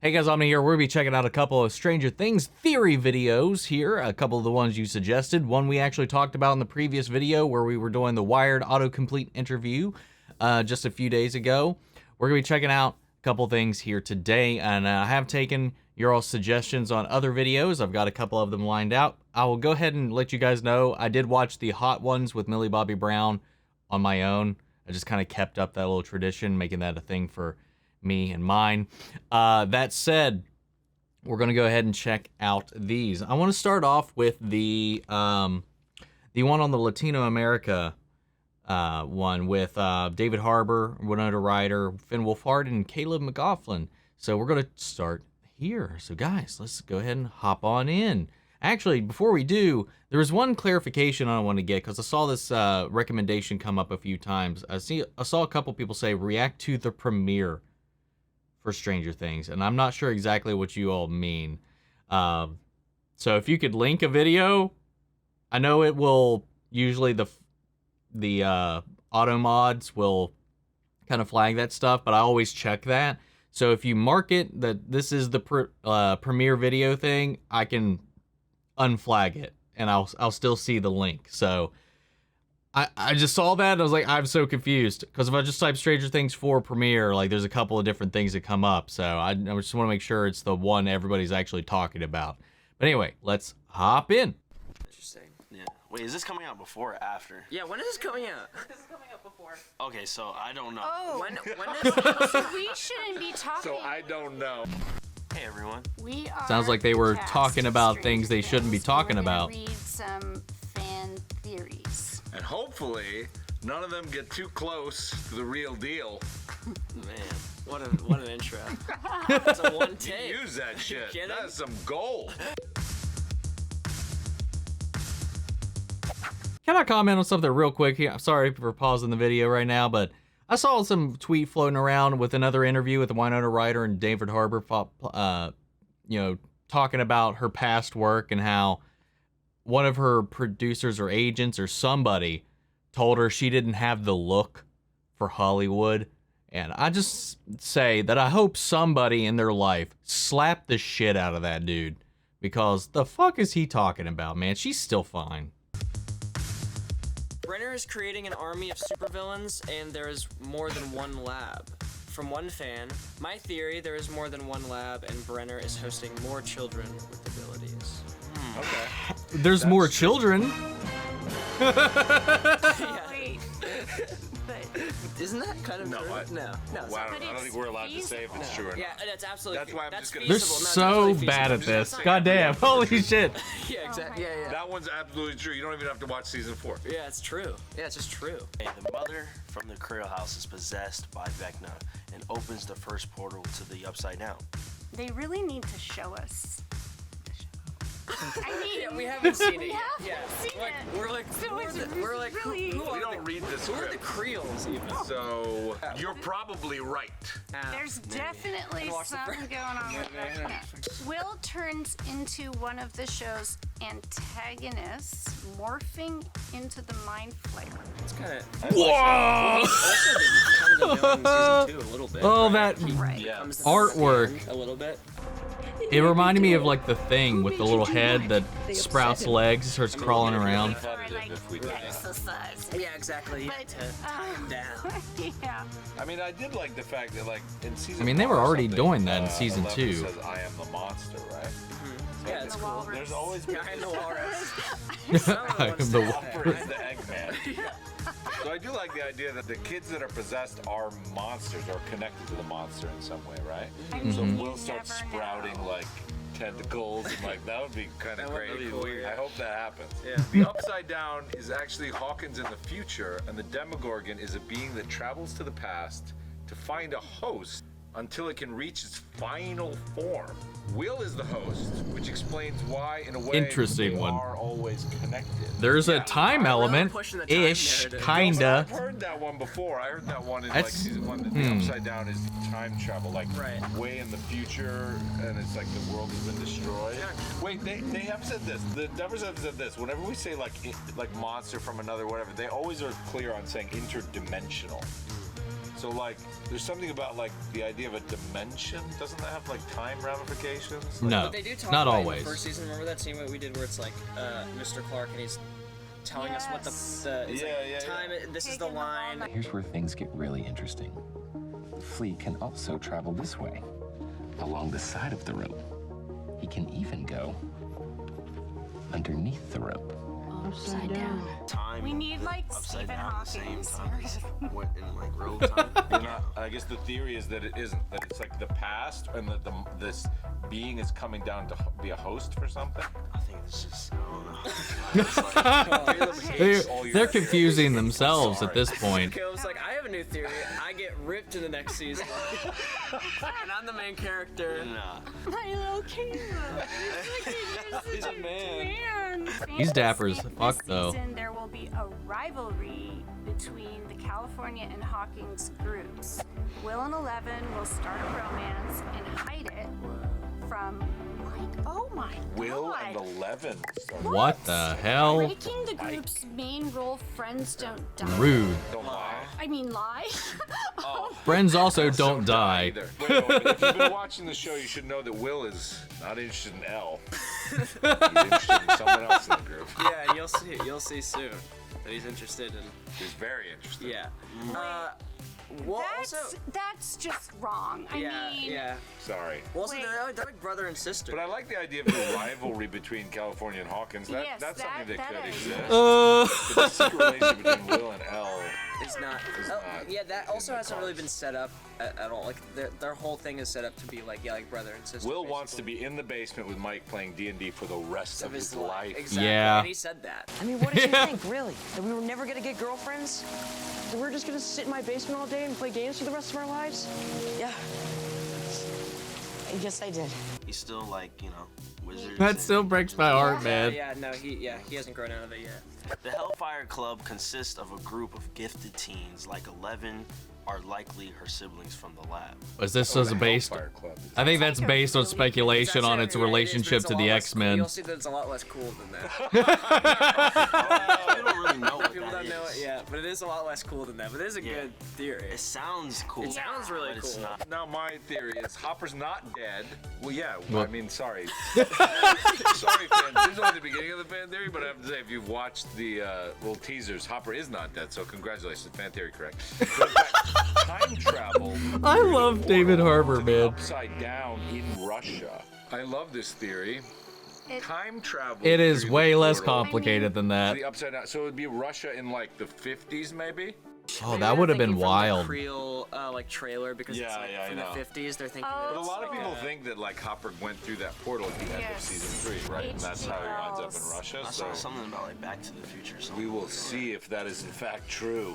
Hey guys, I'm here. We're going to be checking out a couple of Stranger Things theory videos here. A couple of the ones you suggested. One we actually talked about in the previous video where we were doing the Wired autocomplete interview just a few days ago. We're going to be checking out a couple things here today, and I have taken your all suggestions on other videos. I've got a couple of them lined out. I will go ahead and let you guys know I did watch the Hot Ones with Millie Bobby Brown on my own. I just kind of kept up that little tradition, making that a thing for me and mine. That said, we're going to go ahead and check out these. I want to start off with the one on the Latino America one with David Harbour, Winona Ryder, Finn Wolfhard, and Caleb McLaughlin. So we're going to start here. So guys, let's go ahead and hop on in. Actually, before we do, there was one clarification I want to get because I saw this recommendation come up a few times. I saw a couple people say react to the premiere for Stranger Things, and I'm not sure exactly what you all mean. So if you could link a video, I know it will usually the auto mods will kind of flag that stuff, but I always check that. So if you mark it that this is the premiere video thing, I can unflag it and I'll still see the link. So I just saw that and I was like, I'm so confused because if I just type Stranger Things 4 premiere, like there's a couple of different things that come up. So I just want to make sure it's the one everybody's actually talking about. But anyway, let's hop in. Interesting. Yeah. Wait, is this coming out before or after? Yeah, when is this coming out? This is coming up before. Okay, so I don't know. Oh, When is so we shouldn't be talking. So I don't know. Hey everyone. We are. Sounds like they were cast talking about Stranger things they shouldn't be Things. talking We're gonna about. Read some fan theories. And hopefully, none of them get too close to the real deal. Man, what an intro. That's a one take. Use that shit. kidding? That's some gold. Can I comment on something real quick here? I'm sorry for pausing the video right now, but I saw some tweet floating around with another interview with Winona Ryder and David Harbour, talking about her past work and how one of her producers or agents or somebody told her she didn't have the look for Hollywood. And I just say that I hope somebody in their life slapped the shit out of that dude, because the fuck is he talking about, man? She's still fine. Brenner is creating an army of supervillains, and there is more than one lab. From one fan, my theory, there is more than one lab, and Brenner is hosting more children with abilities. Okay. There's more children. Yeah. Wait. But Isn't that kind of No, true? what? No. Wow, But I don't it's think we're allowed to say if it's true or not. Yeah, that's absolutely. That's why I'm that's just gonna- They're feasible. No, so that's totally bad at feasible. this. Goddamn. Holy shit. Yeah, exactly. Yeah. That one's absolutely true. You don't even have to watch season 4. Yeah, it's true. Yeah, it's just true. Hey, the mother from the Creel house is possessed by Vecna and opens the first portal to the Upside Down. they really need to show us. I mean, Yeah, we haven't seen it yet. We Yeah, haven't seen like, it. we're like, So who are it's the, we're like, who, really- who We are don't the, read the who are the script. Creoles even? So you're probably right. There's definitely watch the something going on with Vecna. Will turns into one of the show's antagonists, morphing into the Mind Flayer. It's kind of. Whoa! Kind of the villain in season 2 a little bit. Oh, right? that Right. Yeah. Comes to artwork. a little bit. It reminded me of like the Thing with the little head that sprouts legs, starts crawling around. Or like if we did that. exercise. Yeah, exactly. But, Down. yeah. I mean, I did like the fact that, like, in season I mean, they were 1 or already something, doing that in season 11 2. says, I am the monster, right? Yeah, it's The cool. walrus. There's always Yeah, I know walrus. I am the Walford is the Eggman. So I do like the idea that the kids that are possessed are monsters or connected to the monster in some way, right? I mean, So you Will starts never sprouting know. like tentacles and like that would be kind of That would great. be weird. I hope that happens. Yeah. The Upside Down is actually Hawkins in the future, and the Demogorgon is a being that travels to the past to find a host until it can reach its final form. Will is the host, which explains why, in a way, Interesting they one. are always connected. There's a Yeah. time really element, pushing the time ish, narrative. kinda. I've heard that one before. I heard that one in like That's- season 1. That the Upside Down is time travel, like Right. way in the future, and it's like the world has been destroyed. Wait, they have said this. The Devers have said this. Whenever we say like monster from another whatever, they always are clear on saying interdimensional. So like, there's something about like the idea of a dimension. Doesn't that have like time ramifications? Like, No, But they do talk not about always. In the first season, remember that scene we did where it's like Mr. Clark and he's telling us what the it's time. This is the line. Here's where things get really interesting. The flea can also travel this way, along the side of the rope. He can even go underneath the rope. Upside down. Time. We need like upside Stephen down at the same Hawking. time. What in like real time? You're not, I guess the theory is that it isn't. That it's like the past, and that this being is coming down to be a host for something. I think it's just, I don't know. It's like, They're confusing themselves at this point. Caleb's like, I have a new theory. I get ripped in the next season, and I'm the main character. nah. My little Caleb. He's a man. He's dapper as fuck, this though. Season, there will be a rivalry between the California and Hawkins groups. Will and Eleven will start a romance and hide it from Mike. Oh my Will God. and 11. What the hell? Breaking the group's main rule, friends don't die. Rude. Don't lie. I mean, lie. Friends also don't die. Either. Wait, no, but if you've been watching the show, you should know that Will is not interested in Elle. He's interested in someone else in the group. Yeah, and you'll see soon that he's interested in. He's very interested. Yeah. Well, That's just wrong. I mean, yeah. Sorry. Well, also, Wait. they're like brother and sister. But I like the idea of the rivalry between California and Hawkins. Yes, That's something that could I exist. agree. But the secret relationship between Will and Elle. It's not. Yeah, that also hasn't really been set up at all. Like their whole thing is set up to be like brother and sister. Will wants to be in the basement with Mike playing D&D for the rest of his life. Exactly. Yeah. And he said that. I mean, what did you think, really? That we were never gonna get girlfriends? That we were just gonna sit in my basement all day and play games for the rest of our lives? Yeah. I guess I did. He's still like, wizards. That and still breaks my heart, man. Yeah, no, he hasn't grown out of it yet. The Hellfire Club consists of a group of gifted teens, like 11 are likely her siblings from the lab. Was this as based? Hellfire Club. I think that's based on speculation on its relationship to the X-Men. You'll see that it's a lot less cool than that. We don't really know what People that don't know it is. yet, but it is a lot less cool than that. But it is a Yeah. good theory. It sounds cool. It sounds really but it's cool. not. Now my theory is Hopper's not dead. Well, yeah. Well- I mean, sorry. Sorry, fans. This is only the beginning of the fan theory, but I have to say, if you've watched the little teasers, Hopper is not dead. So congratulations, fan theory correct. But in fact, time travel. I love David Harbour, to the man. Upside down in Russia. I love this theory. Time travel. It is through way the less portal complicated than to that. the upside down. So it would be Russia in like the 50s, maybe. Oh, that would have been wild. Creole trailer because Yeah, it's like yeah, I from know. the 50s. They're thinking. Oh, that But a it's lot of like people a- think that like Hopper went through that portal at the end of Yes. season 3, right? And that's how he winds up in Russia. I So saw something about like Back to the Future. we will see if that is in fact true.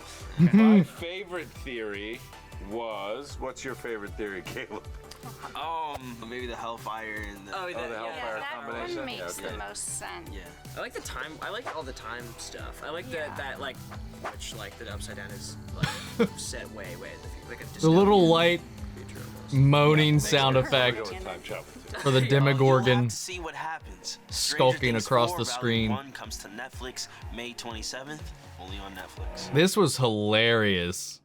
My favorite theory was, what's your favorite theory, Caleb? Maybe the Hellfire and the. Oh, the that, Hellfire yeah, that combination? one makes Yeah, okay. the most sense. Yeah. I like the time. I like all the time stuff. I like Yeah. that like, which like the upside down is like set way in the future, like a The little dystopian light future almost. moaning sound We're effect going with time travel, too. for the You'll have Demogorgon. to see what happens. skulking Stranger Things across 4 the Volume screen. 1 comes to Netflix May 27th, only on Netflix. This was hilarious.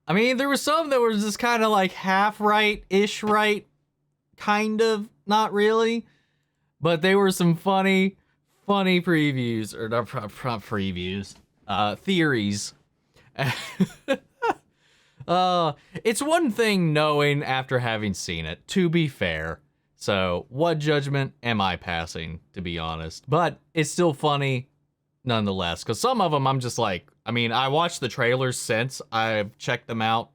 I mean, there was some that was just kind of like half right-ish right, kind of, not really. But they were some funny previews, or not previews, theories. It's one thing knowing after having seen it, to be fair. So, what judgment am I passing, to be honest? But it's still funny nonetheless, because some of them I'm just like, I mean, I watched the trailers since I've checked them out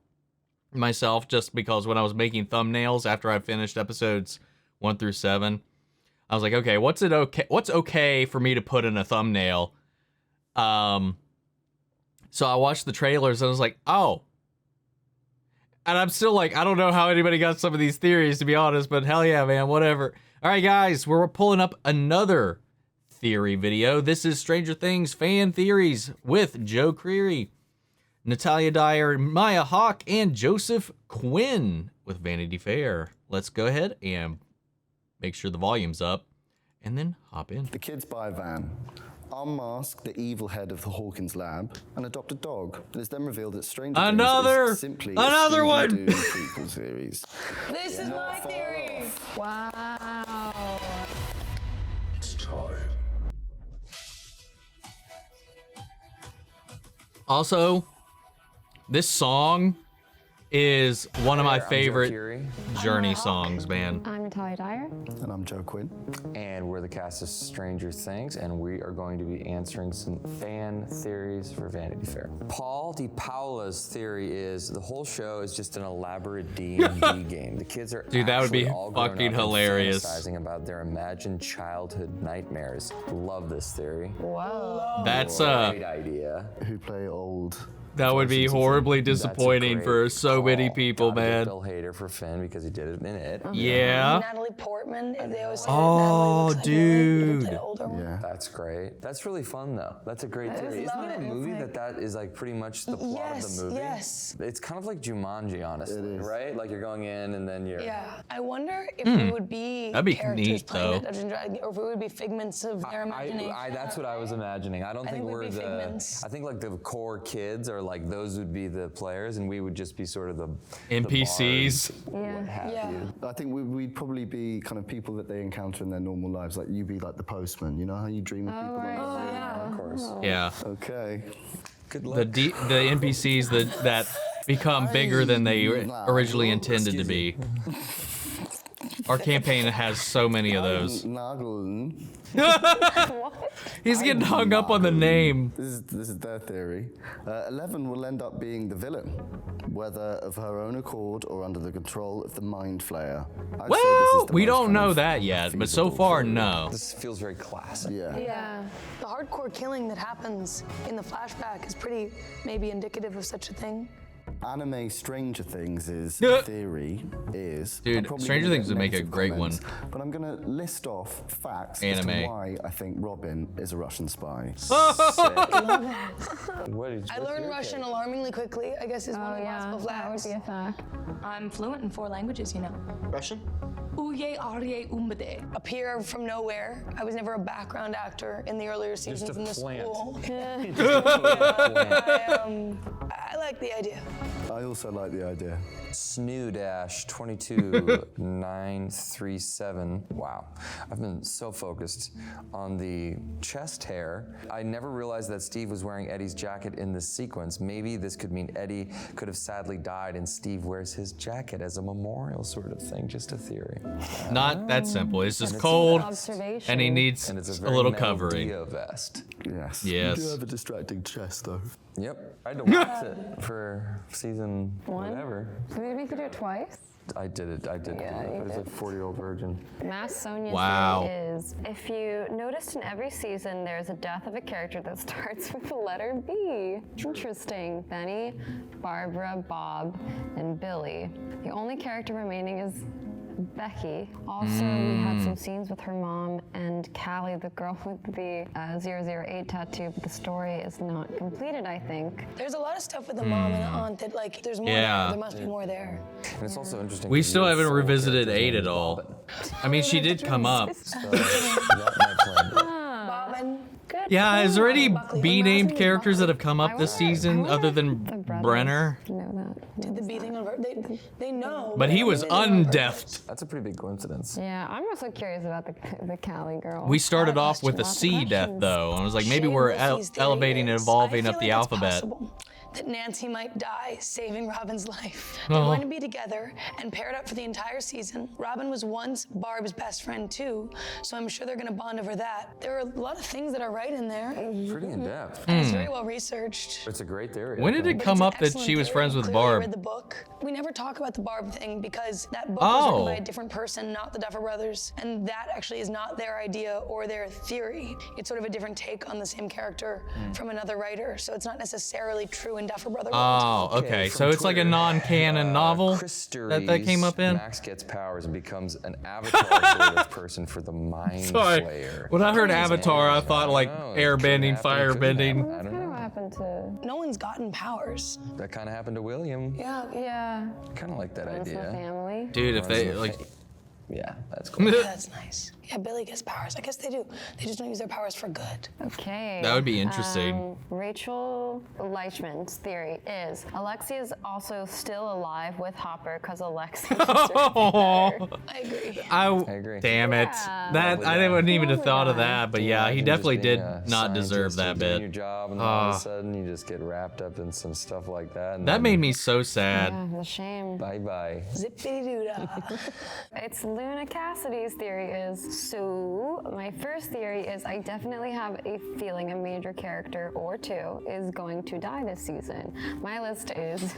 myself, just because when I was making thumbnails after I finished episodes 1 through 7, I was like, okay, what's okay for me to put in a thumbnail? So I watched the trailers and I was like, oh. And I'm still like, I don't know how anybody got some of these theories, to be honest, but hell yeah, man, whatever. All right, guys, we're pulling up another theory video. This is Stranger Things fan theories with Joe Keery, Natalia Dyer, Maya Hawke, and Joseph Quinn with Vanity Fair. Let's go ahead and make sure the volume's up and then hop in. The kids buy a van. unmask the evil head of the Hawkins lab, and adopt a dog. It is then revealed that Stranger Another- Things is simply another a one! Scooby-Doo prequel series. This is my theory. Wow. It's time. Also, this song is one of my I'm favorite Keery. Journey songs, man. I'm Natalia Dyer. And I'm Joe Quinn. And we're the cast of Stranger Things, and we are going to be answering some fan theories for Vanity Fair. Paul DiPaolo's theory is the whole show is just an elaborate D&D game. The kids are Dude, that would be actually all grown fucking up and hilarious. fantasizing about their imagined childhood nightmares. Love this theory. Whoa. That's Great idea. Who play old. that would be horribly disappointing That's a for great so many call. people, Gotta give man. Bill Hader for Finn because he did it in it. Yeah. Natalie Portman. They always say Oh, that Natalie looks like dude. the older one. Yeah. That's great. That's really fun though. That's a great That theory. is Isn't it a fun. movie It's that is like pretty much the plot Yes, of the movie? yes. It's kind of like Jumanji, honestly, It is. right? Like you're going in and then you're. Yeah, I wonder if we would be That'd be characters neat, playing though. that Dungeons and Dragons, or if we would be figments of their imagination. That's what I was imagining. I don't think think we'd we're be the. figments. I think like the core kids are like those would be the players, and we would just be sort of the NPCs. The bards, what have Yeah. you. I think we'd probably be kind of people that they encounter in their normal lives. Like you be like the postman. You know how you dream of people? right. Like, Yeah. Of course. Yeah. okay. Good luck. The NPCs that become bigger than they originally intended to be. Our campaign has so many of those. Nageln. He's getting hung up on the name. This is their theory. 11 will end up being the villain, whether of her own accord or under the control of the Mind Flayer. I'd say this Well, is the we most don't kind know of that yet, but so feasible far, theory. no. This feels very classic. Yeah. Yeah. The hardcore killing that happens in the flashback is pretty maybe indicative of such a thing. Anime Stranger Things is theory is. Dude, I'm probably Stranger gonna Things get would make a negative great comments, But I'm gonna list off facts as Anime. to why I think Robin is a Russian spy. What did I learned Russian alarmingly quickly, I guess is one Oh of the yeah, possible that would flags. be a fact. I'm fluent in 4 languages, you know. Russian? Uye arye umbade. Appear from nowhere. I was never a background actor in the earlier seasons a in the plant. school. I like the idea. I also like the idea. Snoo-22937. Wow. I've been so focused on the chest hair. I never realized that Steve was wearing Eddie's jacket in this sequence. Maybe this could mean Eddie could have sadly died and Steve wears his jacket as a memorial sort of thing. Just a theory. Not that simple. It's just And it's cold, Observation. and he needs And it's a a very little metal covering. Dio vest. Yes. Yes. You do have a distracting chest, though. Yep. I had to watch it for season whatever. Did we make you do it twice? I did it. Yeah, But you it's did. a 40-year-old virgin. Mass Sonia's Wow. theory is, if you noticed in every season, there's a death of a character that starts with the letter B. Interesting. Benny, Barbara, Bob, and Billy. The only character remaining is Becky. Also, we had some scenes with her mom and Callie, the girl with the 008 tattoo, but the story is not completed, I think. There's a lot of stuff with the mom and the aunt that, like, there's more Yeah. there. There must be more there. And it's also interesting. We 'cause still your haven't full revisited character's 8 name at is all. Bobbin. I mean, she did come up. So that might play. Bobbin. Good. Yeah, is there any Buckley. B-named characters that have come up this season other the than brothers Brenner? know that. Did the B thing on they know. But he was they did it on purpose. undeafed. That's a pretty big coincidence. Yeah, I'm also curious about the Callie girl. We started Lot of off with a questions, C lots of death, questions. though. I was like, maybe Shane we're Wolfie's theory elevating and is, evolving I up feel the like it's alphabet. possible that Nancy might die saving Robin's life. Oh. They're going to be together and paired up for the entire season. Robin was once Barb's best friend too, so I'm sure they're going to bond over that. There are a lot of things that are right in there, and Pretty in depth. it's very well researched. It's a great theory. When I did think. it come It's an up that excellent she was theory. friends with Clearly, I Barb? read the book. We never talk about the Barb thing because that book Oh. was written by a different person, not the Duffer Brothers, and that actually is not their idea or their theory. It's sort of a different take on the same character from another writer, so it's not necessarily true in Duffer Brother world. Oh, okay. from So it's like a Twitter, non-canon novel Chris that came up in? Max gets powers and becomes an avatar sort of person for the Mind Sorry. Flayer. When I heard Avatar, I thought like know, it airbending, could happen, couldn't firebending. happen. I That's don't kind of know. what happened to. No one's gotten powers. That kind of happened to William. Yeah. Yeah. Kind of like that That's my idea. family. Dude, if they like, Yeah, that's cool. That's nice. Yeah, Billy gets powers. I guess they do. They just don't use their powers for good. Okay. That would be interesting. Rachel Leichman's theory is Alexi is also still alive with Hopper because Alexi deserves better. I agree. I agree. Damn it. That I wouldn't even have thought of that, but yeah, he Imagine definitely just being did a not deserve scientist that and doing bit. your job, and then all of a sudden you just get wrapped up in some stuff like that. And That then made me so sad. Yeah, the shame. Bye-bye. Zippity-doo-dah. It's Luna Cassidy's theory is, so my first theory is I definitely have a feeling a major character or two is going to die this season. My list is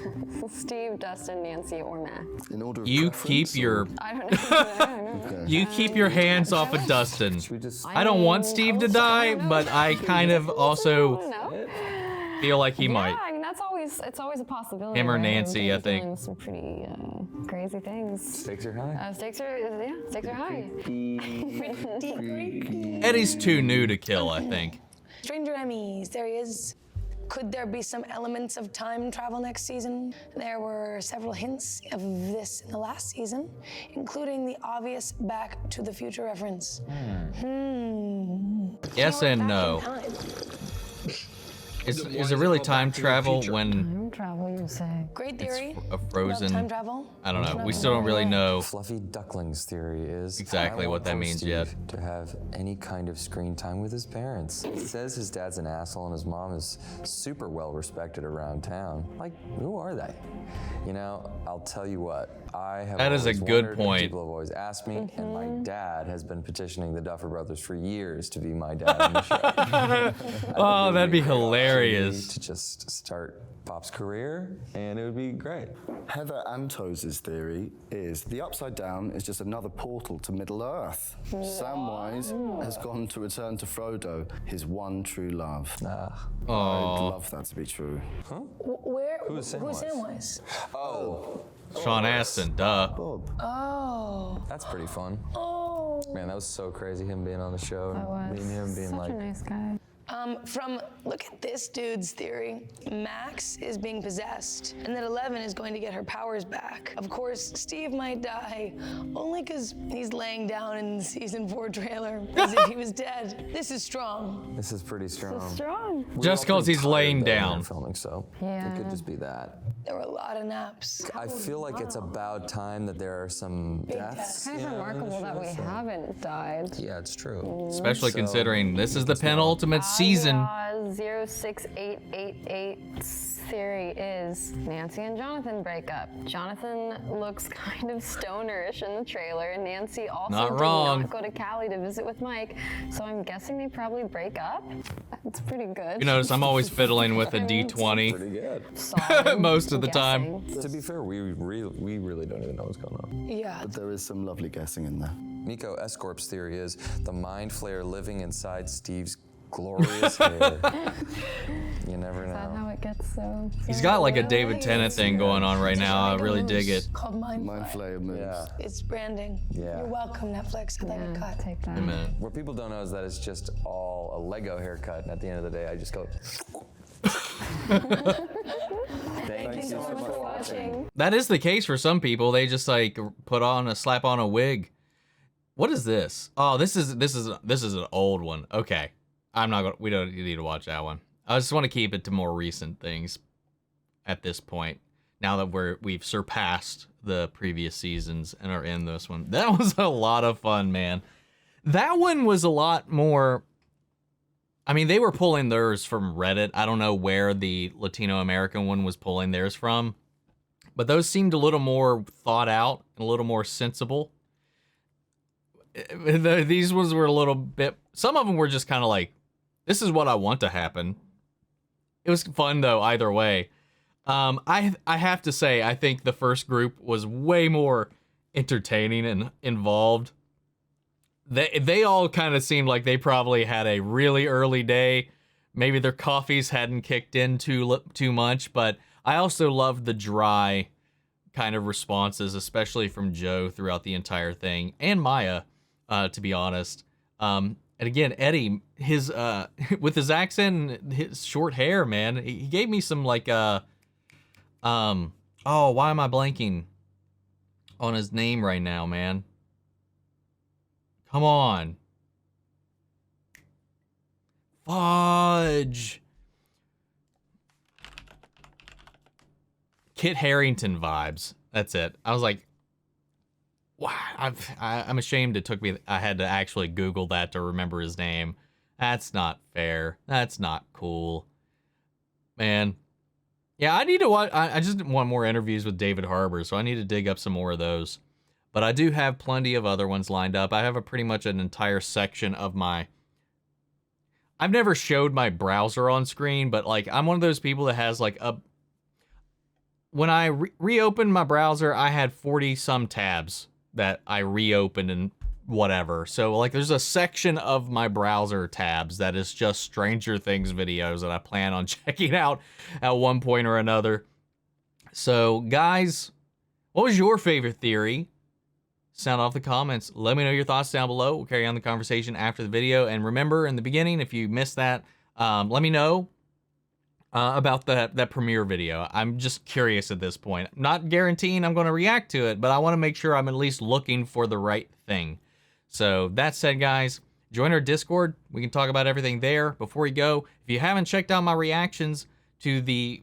Steve, Dustin, Nancy, or Matt. In order of You preference, keep your I don't know. I don't know. you keep your hands off of Dustin. Should we just... I don't want Steve to die, but I kind of also feel like he might. Yeah, I mean it's always a possibility. Him or right? Nancy, I Everybody's think. doing some pretty crazy things. Stakes are high. Stakes are high. Eddie's too new to kill, I think. Stranger Emmys, there he is. Could there be some elements of time travel next season? There were several hints of this in the last season, including the obvious Back to the Future reference. Yes and no. Is it really time travel when Time travel, you say? Great it's theory. a about frozen? time travel. I don't know. We still don't really know Fluffy Duckling's theory is exactly I what want that poor means Steve yet. to have any kind of screen time with his parents. He says his dad's an asshole and his mom is super well respected around town. Like, who are they? You know, I'll tell you what. I have That is a always good wondered, point. People have always asked me, and my dad has been petitioning the Duffer Brothers for years to be my dad on the show. Oh, that'd be great opportunity hilarious. to just start Pop's career, and it would be great. Heather Antos' theory is the Upside Down is just another portal to Middle-earth. Samwise has gone to return to Frodo, his one true love. I'd love that to be true. Where? Who's Samwise? Oh, Sean Astin, duh. Bob. Oh. that's pretty fun. Oh. Man, that was so crazy, him being on the show. That was Me and him being such like, a nice guy. From look at this dude's theory, Max is being possessed, and that 11 is going to get her powers back. Of course, Steve might die, only because he's laying down in the season 4 trailer as if he was dead. This is strong. this is pretty strong. Strong. We Just all 'cause pretty he's laying tired, though, when down. we're filming, so Yeah. it could just be that. There were a lot of naps. I feel like it's about time that there are some deaths. Kind of you know, in the remarkable that we show, so- haven't died. Yeah, it's true. Especially So, considering this is the penultimate season. 06888's theory is Nancy and Jonathan break up. Jonathan looks kind of stonerish in the trailer, and Nancy also Not did wrong. not go to Cali to visit with Mike, so I'm guessing they probably break up. That's pretty good. You notice I'm always fiddling with a D20 Pretty good. Solid, most of the guessing. time. To be fair, we really don't even know what's going on. Yeah. But there is some lovely guessing in there. Nico Escorp's theory is the mind flayer living inside Steve's glorious hair. You never Is that know. how it gets so? He's got like a David Tennant thing going on right now. I really dig it. Called Mind Mind Flayer. Flayer moves. Yeah. It's branding. Yeah. You're welcome, Netflix. I'd like a cut. Take that. A minute. What people don't know is that it's just all a Lego haircut, and at the end of the day, I just go. Thank you so much for watching. That is the case for some people. They just like slap on a wig. What is this? Oh, this is an old one. Okay. We don't need to watch that one. I just want to keep it to more recent things at this point. Now that we've surpassed the previous seasons and are in this one. That was a lot of fun, man. That one was a lot more. I mean, they were pulling theirs from Reddit. I don't know where the Latino American one was pulling theirs from, but those seemed a little more thought out and a little more sensible. These ones were a little bit. Some of them were just kind of like, this is what I want to happen. It was fun though, either way. I have to say, I think the first group was way more entertaining and involved. They all kind of seemed like they probably had a really early day. Maybe their coffees hadn't kicked in too much, but I also loved the dry kind of responses, especially from Joe throughout the entire thing, and Maya, to be honest. And again, Eddie, his with his accent and his short hair, man, he gave me some like why am I blanking on his name right now, man? Come on. Fudge. Kit Harrington vibes. That's it. I was like, wow. I'm ashamed it took me, I had to actually Google that to remember his name. That's not fair. That's not cool. Man. Yeah, I need to watch, I just want more interviews with David Harbour, so I need to dig up some more of those. But I do have plenty of other ones lined up. I have a pretty much an entire section of my... I've never showed my browser on screen, but like I'm one of those people that has like a... When I reopened my browser, I had 40 some tabs that I reopened and whatever. So like there's a section of my browser tabs that is just Stranger Things videos that I plan on checking out at one point or another. So guys, what was your favorite theory? Sound off the comments. Let me know your thoughts down below. We'll carry on the conversation after the video. And remember, in the beginning, if you missed that, let me know about that premiere video. I'm just curious at this point. I'm not guaranteeing I'm going to react to it, but I want to make sure I'm at least looking for the right thing. So that said, guys, join our Discord. We can talk about everything there. Before you go, if you haven't checked out my reactions to the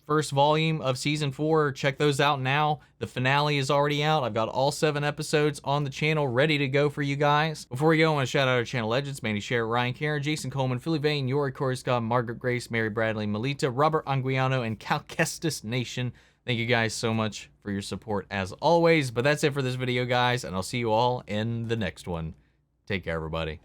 first volume of season 4, check those out now. The finale is already out. I've got all 7 episodes on the channel ready to go for you guys. Before we go, I want to shout out our channel legends: Mandy Sherritt, Ryan Karen, Jason Coleman, Philly Vane, Yori, Corey Scott, Margaret Grace, Mary Bradley, Melita, Robert Anguiano, and Calcestis Nation. Thank you guys so much for your support as always. But that's it for this video, guys, and I'll see you all in the next one. Take care, everybody.